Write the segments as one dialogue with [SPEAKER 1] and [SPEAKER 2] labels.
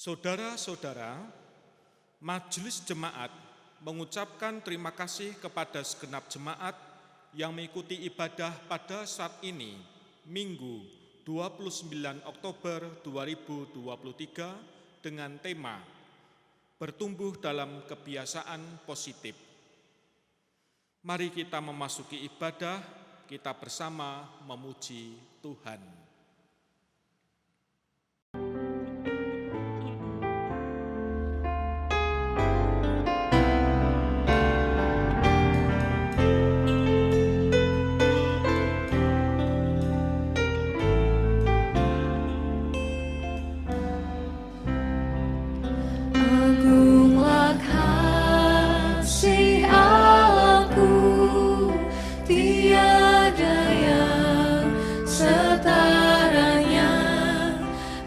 [SPEAKER 1] Saudara-saudara, Majelis Jemaat mengucapkan terima kasih kepada segenap jemaat yang mengikuti ibadah pada saat ini, Minggu 29 Oktober 2023 dengan tema Bertumbuh dalam Kebiasaan Positif. Mari kita memasuki ibadah, kita bersama memuji Tuhan.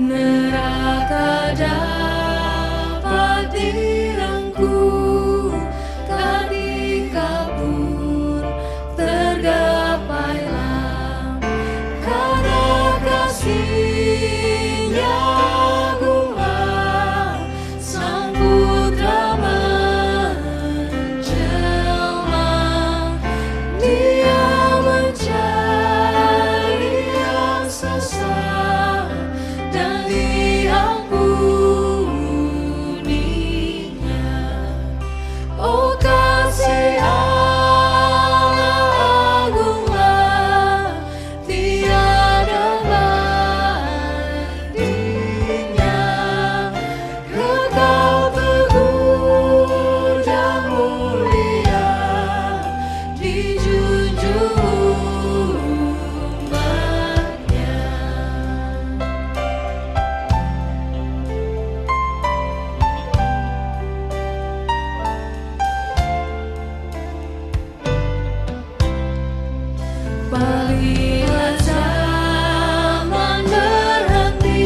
[SPEAKER 2] Neraka dapat direngkuh, ketika pun tergapailah karena kasih-Nya agung, Sang Putra menjelma. Dia mencari yang sesat dan diampuninya. Oh, kasih Allah agunglah, tiada bandingnya. Kekal teguh dan mulia, dijunjung umat-Nya. Marilah zaman berhenti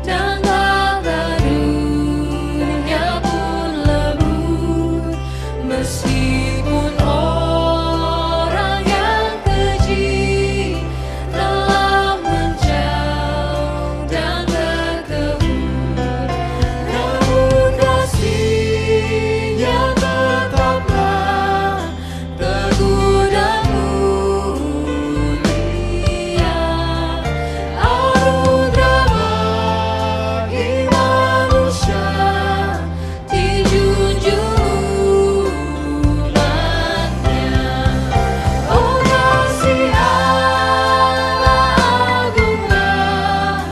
[SPEAKER 2] dan tata dunia pun lebur, meskipun orang yang keji telah menjauh dan terkebur, namun kasih-Nya tetaplah teguh dan mulia. Anugerah bagi manusia, dijunjung umat-Nya. Oh, kasih Allah agunglah,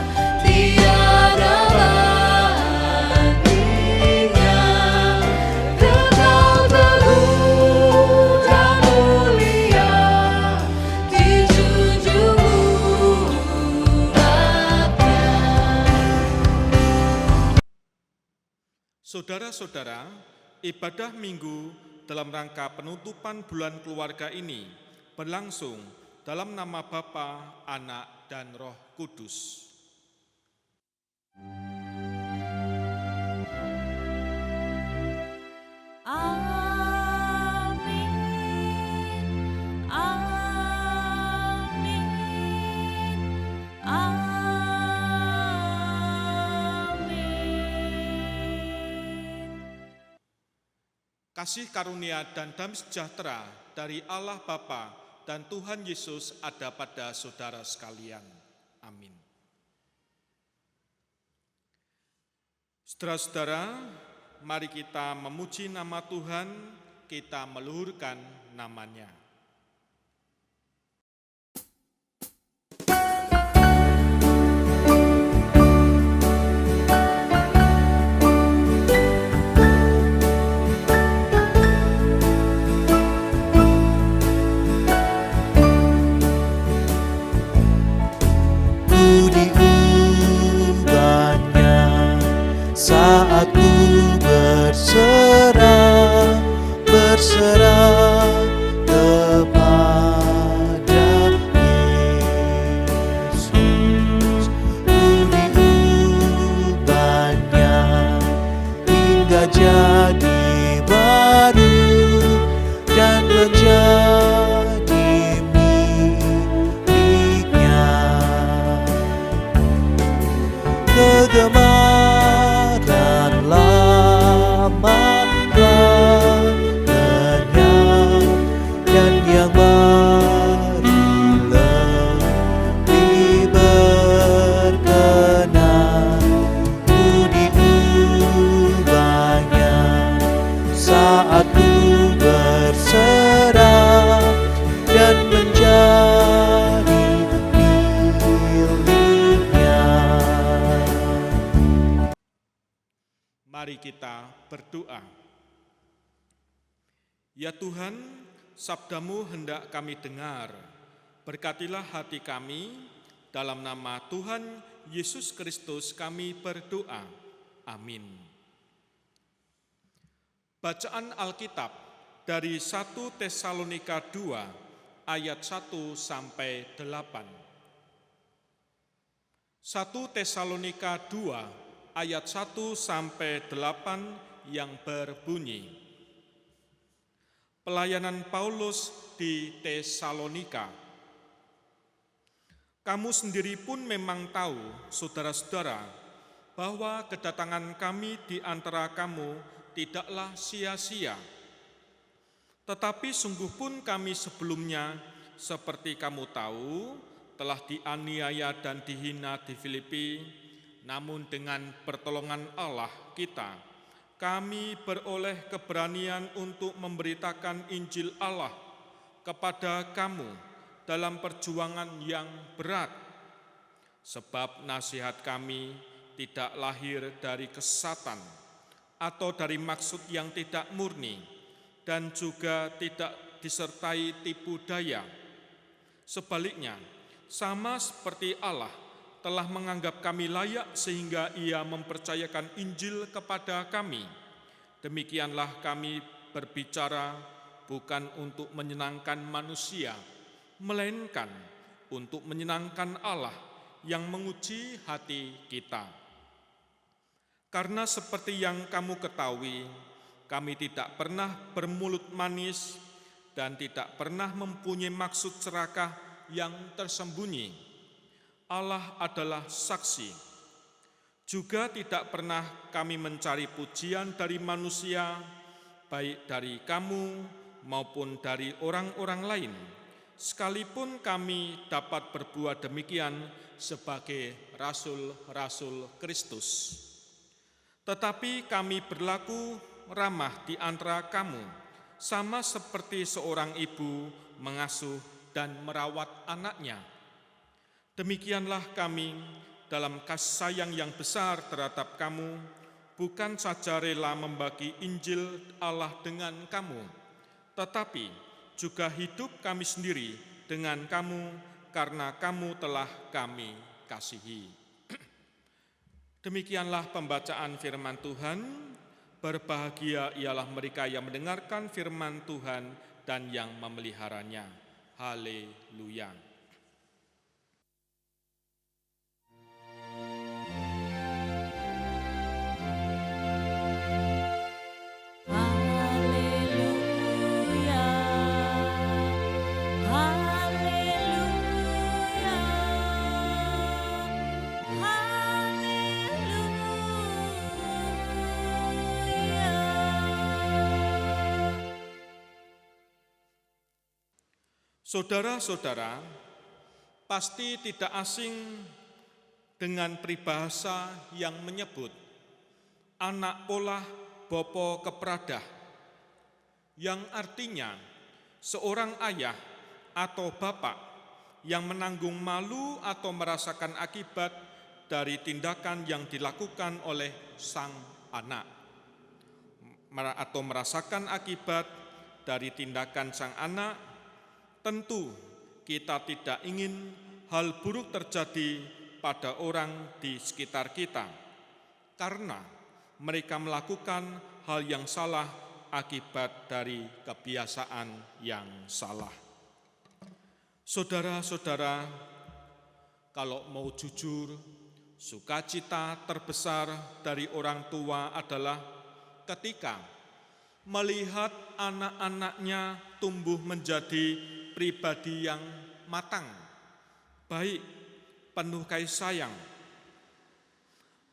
[SPEAKER 2] tiada bandingnya. Kekal teguh dan mulia, dijunjung umat-Nya.
[SPEAKER 1] Saudara-saudara, ibadah Minggu dalam rangka penutupan bulan keluarga ini berlangsung dalam nama Bapa, Anak, dan Roh Kudus.
[SPEAKER 2] Amin, amin, amin.
[SPEAKER 1] Kasih karunia dan damai sejahtera dari Allah Bapa dan Tuhan Yesus ada pada saudara sekalian. Amin. Saudara-saudara, mari kita memuji nama Tuhan, kita meluhurkan nama-Nya.
[SPEAKER 3] Saat ku berserah kepada Yesus, ku diubahnya hingga jadi baru dan menjadi miliknya. Kegemaran aku berserah dan menjadi miliknya.
[SPEAKER 1] Mari kita berdoa. Ya Tuhan, sabda-Mu hendak kami dengar. Berkatilah hati kami, dalam nama Tuhan Yesus Kristus kami berdoa. Amin. Bacaan Alkitab dari 1 Tesalonika 2 ayat 1 sampai 8. 1 Tesalonika 2 ayat 1 sampai 8 yang berbunyi. Pelayanan Paulus di Tesalonika. Kamu sendiri pun memang tahu, saudara-saudara, bahwa kedatangan kami di antara kamu tidaklah sia-sia. Tetapi sungguh pun kami sebelumnya, seperti kamu tahu, telah dianiaya dan dihina di Filipi. Namun dengan pertolongan Allah kita, kami beroleh keberanian untuk memberitakan Injil Allah kepada kamu dalam perjuangan yang berat. Sebab nasihat kami tidak lahir dari kesesatan atau dari maksud yang tidak murni dan juga tidak disertai tipu daya. Sebaliknya, sama seperti Allah telah menganggap kami layak sehingga Ia mempercayakan Injil kepada kami. Demikianlah kami berbicara bukan untuk menyenangkan manusia, melainkan untuk menyenangkan Allah yang menguji hati kita. Karena seperti yang kamu ketahui, kami tidak pernah bermulut manis dan tidak pernah mempunyai maksud serakah yang tersembunyi. Allah adalah saksi. Juga tidak pernah kami mencari pujian dari manusia, baik dari kamu maupun dari orang-orang lain, sekalipun kami dapat berbuat demikian sebagai rasul-rasul Kristus. Tetapi kami berlaku ramah di antara kamu, sama seperti seorang ibu mengasuh dan merawat anaknya. Demikianlah kami dalam kasih sayang yang besar terhadap kamu, bukan saja rela membagi Injil Allah dengan kamu, tetapi juga hidup kami sendiri dengan kamu karena kamu telah kami kasihi. Demikianlah pembacaan firman Tuhan. Berbahagia ialah mereka yang mendengarkan firman Tuhan dan yang memeliharanya. Haleluya.
[SPEAKER 2] Haleluya, haleluya, haleluya.
[SPEAKER 1] Saudara-saudara, pasti tidak asing dengan peribahasa yang menyebut anak polah bopo kepradah, yang artinya seorang ayah atau bapak yang menanggung malu atau merasakan akibat dari tindakan yang dilakukan oleh sang anak, atau merasakan akibat dari tindakan sang anak. Tentu kita tidak ingin hal buruk terjadi pada orang di sekitar kita, karena mereka melakukan hal yang salah akibat dari kebiasaan yang salah. Saudara-saudara, kalau mau jujur, sukacita terbesar dari orang tua adalah ketika melihat anak-anaknya tumbuh menjadi pribadi yang matang, baik, penuh kasih sayang.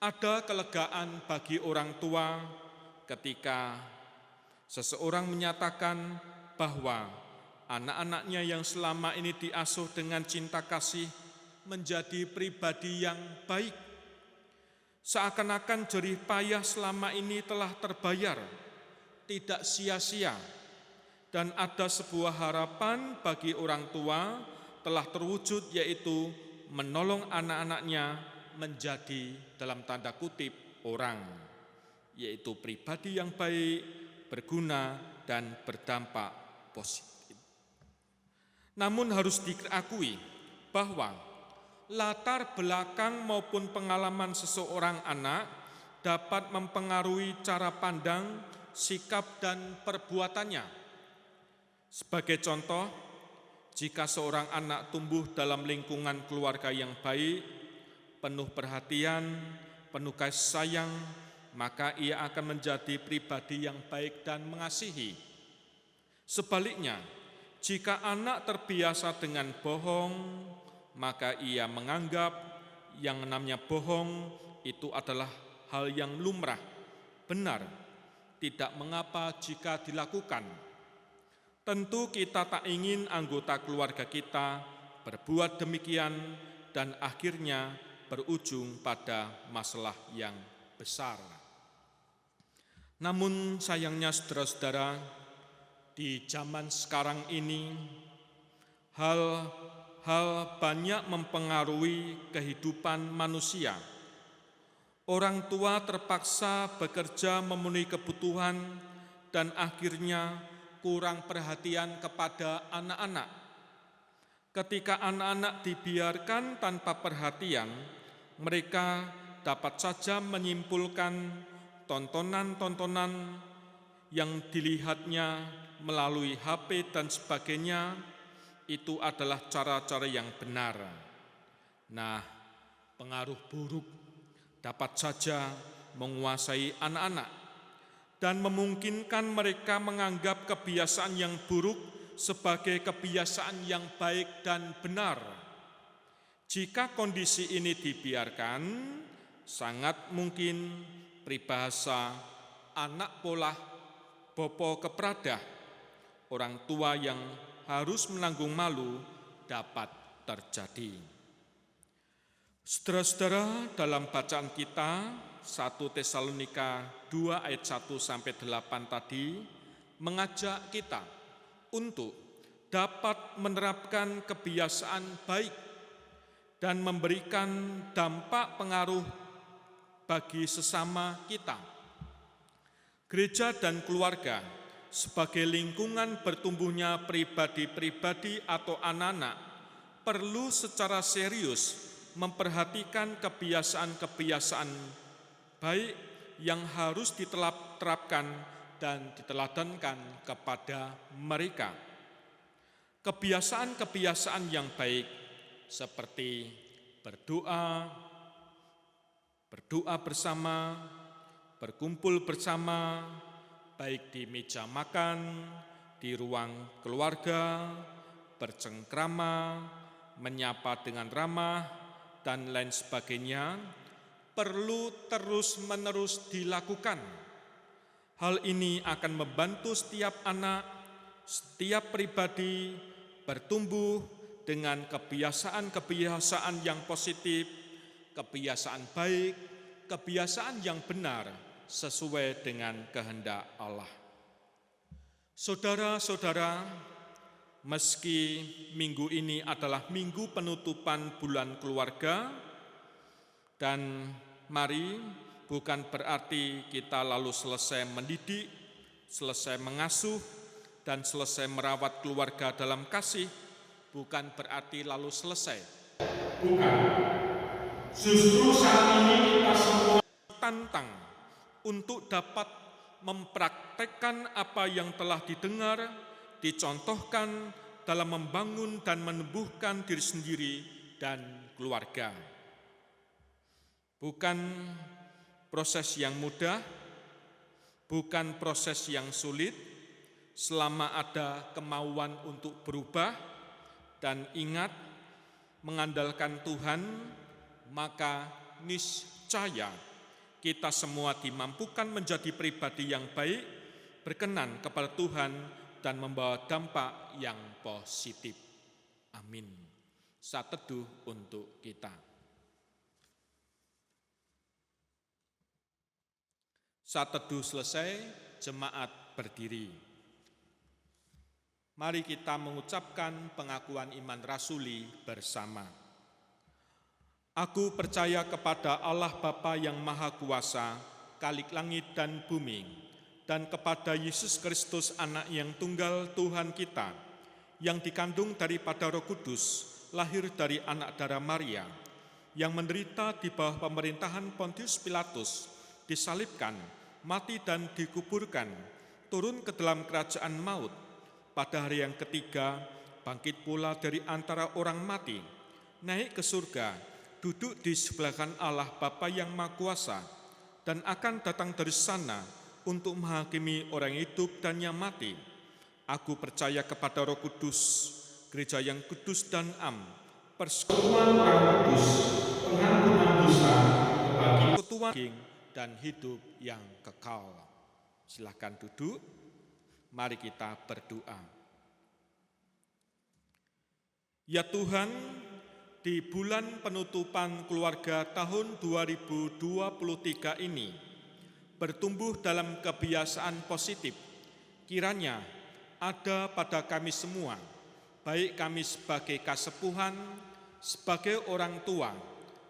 [SPEAKER 1] Ada kelegaan bagi orang tua ketika seseorang menyatakan bahwa anak-anaknya yang selama ini diasuh dengan cinta kasih menjadi pribadi yang baik. Seakan-akan jerih payah selama ini telah terbayar tidak sia-sia, dan ada sebuah harapan bagi orang tua telah terwujud, yaitu menolong anak-anaknya menjadi dalam tanda kutip orang, yaitu pribadi yang baik, berguna, dan berdampak positif. Namun harus diakui bahwa latar belakang maupun pengalaman seseorang anak dapat mempengaruhi cara pandang, sikap, dan perbuatannya. Sebagai contoh, jika seorang anak tumbuh dalam lingkungan keluarga yang baik, penuh perhatian, penuh kasih sayang, maka ia akan menjadi pribadi yang baik dan mengasihi. Sebaliknya, jika anak terbiasa dengan bohong, maka ia menganggap yang namanya bohong itu adalah hal yang lumrah, benar, tidak mengapa jika dilakukan. Tentu kita tak ingin anggota keluarga kita berbuat demikian dan akhirnya berujung pada masalah yang besar. Namun sayangnya saudara-saudara, di zaman sekarang ini hal banyak mempengaruhi kehidupan manusia. Orang tua terpaksa bekerja memenuhi kebutuhan dan akhirnya kurang perhatian kepada anak-anak. Ketika anak-anak dibiarkan tanpa perhatian, mereka dapat saja menyimpulkan tontonan-tontonan yang dilihatnya melalui HP dan sebagainya itu adalah cara-cara yang benar. Nah, pengaruh buruk dapat saja menguasai anak-anak dan memungkinkan mereka menganggap kebiasaan yang buruk sebagai kebiasaan yang baik dan benar. Jika kondisi ini dibiarkan, sangat mungkin peribahasa anak polah bopo kepradah, orang tua yang harus menanggung malu, dapat terjadi. Saudara-saudara, dalam bacaan kita 1 Tesalonika 2 ayat 1-8 tadi mengajak kita untuk dapat menerapkan kebiasaan baik dan memberikan dampak pengaruh bagi sesama kita. Gereja dan keluarga sebagai lingkungan bertumbuhnya pribadi-pribadi atau anak-anak perlu secara serius memperhatikan kebiasaan-kebiasaan baik yang harus diterapkan dan diteladankan kepada mereka. Kebiasaan-kebiasaan yang baik seperti berdoa bersama, berkumpul bersama, baik di meja makan, di ruang keluarga, bercengkrama, menyapa dengan ramah, dan lain sebagainya, perlu terus-menerus dilakukan. Hal ini akan membantu setiap anak, setiap pribadi bertumbuh dengan kebiasaan-kebiasaan yang positif, kebiasaan baik, kebiasaan yang benar sesuai dengan kehendak Allah. Saudara-saudara, meski minggu ini adalah minggu penutupan bulan keluarga, dan mari bukan berarti kita lalu selesai mendidik, selesai mengasuh, dan selesai merawat keluarga dalam kasih, bukan berarti lalu selesai. Bukan. Justru saat ini kita semua tantang untuk dapat mempraktekkan apa yang telah didengar, dicontohkan dalam membangun dan menumbuhkan diri sendiri dan keluarga. Bukan proses yang mudah, bukan proses yang sulit, selama ada kemauan untuk berubah dan ingat mengandalkan Tuhan, maka niscaya kita semua dimampukan menjadi pribadi yang baik, berkenan kepada Tuhan, dan membawa dampak yang positif. Amin. Saat teduh untuk kita. Saat teduh selesai, jemaat berdiri. Mari kita mengucapkan pengakuan iman rasuli bersama. Aku percaya kepada Allah Bapa yang Maha Kuasa, Khalik langit dan bumi, dan kepada Yesus Kristus, Anak yang tunggal Tuhan kita, yang dikandung daripada Roh Kudus, lahir dari anak darah Maria, yang menderita di bawah pemerintahan Pontius Pilatus, disalibkan, mati dan dikuburkan, turun ke dalam kerajaan maut, pada hari yang ketiga bangkit pula dari antara orang mati, naik ke surga, duduk di sebelah kanan Allah Bapa yang Maha Kuasa, dan akan datang dari sana untuk menghakimi orang hidup dan yang mati. Aku percaya kepada Roh Kudus, gereja yang kudus dan am, persekutuan orang kudus, pengampunan dosa, ketuaan dan hidup yang kekal. Silakan duduk, mari kita berdoa. Ya Tuhan, di bulan penutupan keluarga tahun 2023 ini, bertumbuh dalam kebiasaan positif, kiranya ada pada kami semua, baik kami sebagai kasepuhan, sebagai orang tua,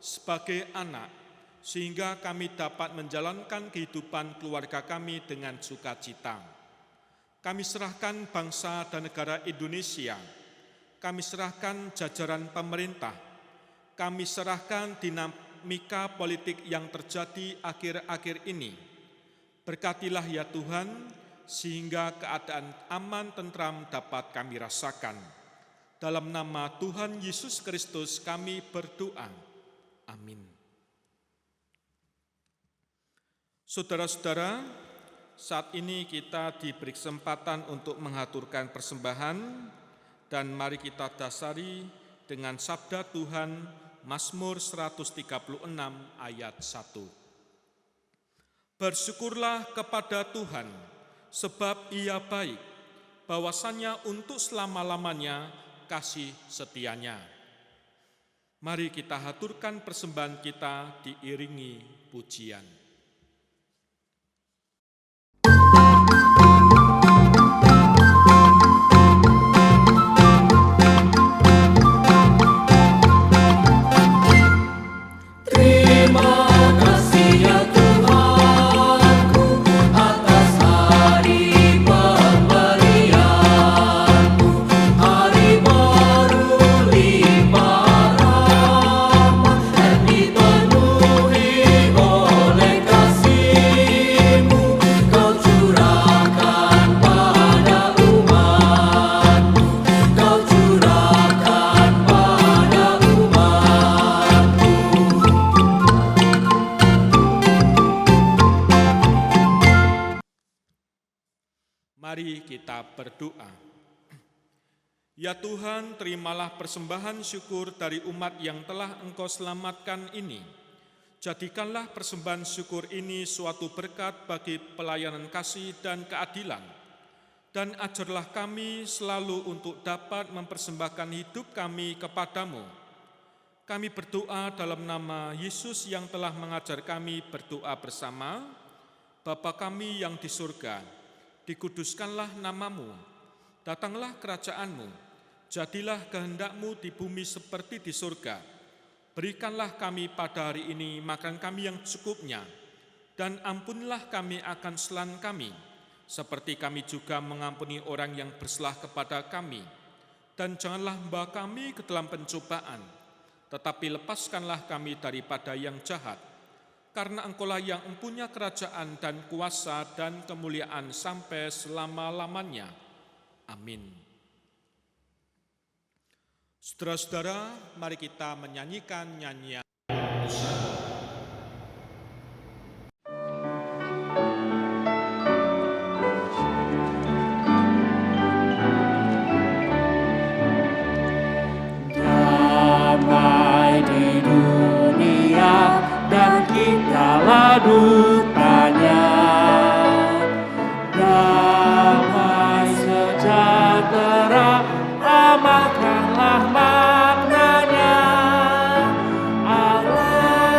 [SPEAKER 1] sebagai anak, sehingga kami dapat menjalankan kehidupan keluarga kami dengan sukacita. Kami serahkan bangsa dan negara Indonesia, kami serahkan jajaran pemerintah, kami serahkan dinamika politik yang terjadi akhir-akhir ini. Berkatilah ya Tuhan, sehingga keadaan aman tentram dapat kami rasakan. Dalam nama Tuhan Yesus Kristus kami berdoa. Amin. Saudara-saudara, saat ini kita diberi kesempatan untuk mengaturkan persembahan, dan mari kita dasari dengan sabda Tuhan Mazmur 136 ayat 1. Bersyukurlah kepada Tuhan, sebab Ia baik, bahwasanya untuk selama-lamanya kasih setianya. Mari kita haturkan persembahan kita diiringi pujian. Mari kita berdoa. Ya Tuhan, terimalah persembahan syukur dari umat yang telah Engkau selamatkan ini. Jadikanlah persembahan syukur ini suatu berkat bagi pelayanan kasih dan keadilan. Dan ajarlah kami selalu untuk dapat mempersembahkan hidup kami kepadamu. Kami berdoa dalam nama Yesus yang telah mengajar kami berdoa bersama. Bapa kami yang di surga, dikuduskanlah namamu, datanglah kerajaanmu, jadilah kehendakmu di bumi seperti di surga. Berikanlah kami pada hari ini makan kami yang cukupnya, dan ampunilah kami akan kesalahan kami, seperti kami juga mengampuni orang yang bersalah kepada kami. Dan janganlah membawa kami ke dalam pencobaan, tetapi lepaskanlah kami daripada yang jahat. Karena Engkaulah yang mempunyai kerajaan dan kuasa dan kemuliaan sampai selama-lamanya. Amin. Saudara-saudara, mari kita menyanyikan nyanyian
[SPEAKER 3] damai di dunia dan kita dukanya, damai sejahtera amalkanlah maknanya. Allah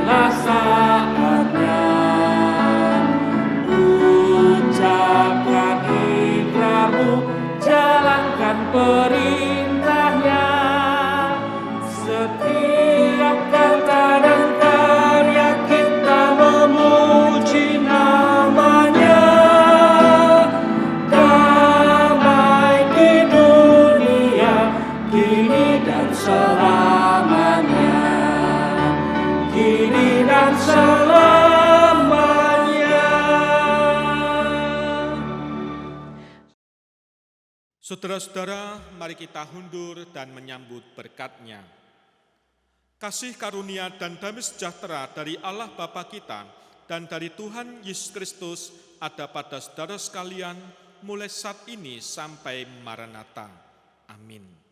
[SPEAKER 3] inilah saatnya. Ucapkan ikrarmu, jalankan perintahnya. Setiap kata dan karya kita memuji namanya. Damai di dunia kini dan selamanya, kini dan selamanya.
[SPEAKER 1] Saudara-saudara, mari kita hundur dan menyambut berkat-Nya. Kasih karunia dan damai sejahtera dari Allah Bapa kita dan dari Tuhan Yesus Kristus ada pada saudara sekalian mulai saat ini sampai Maranatha. Amin.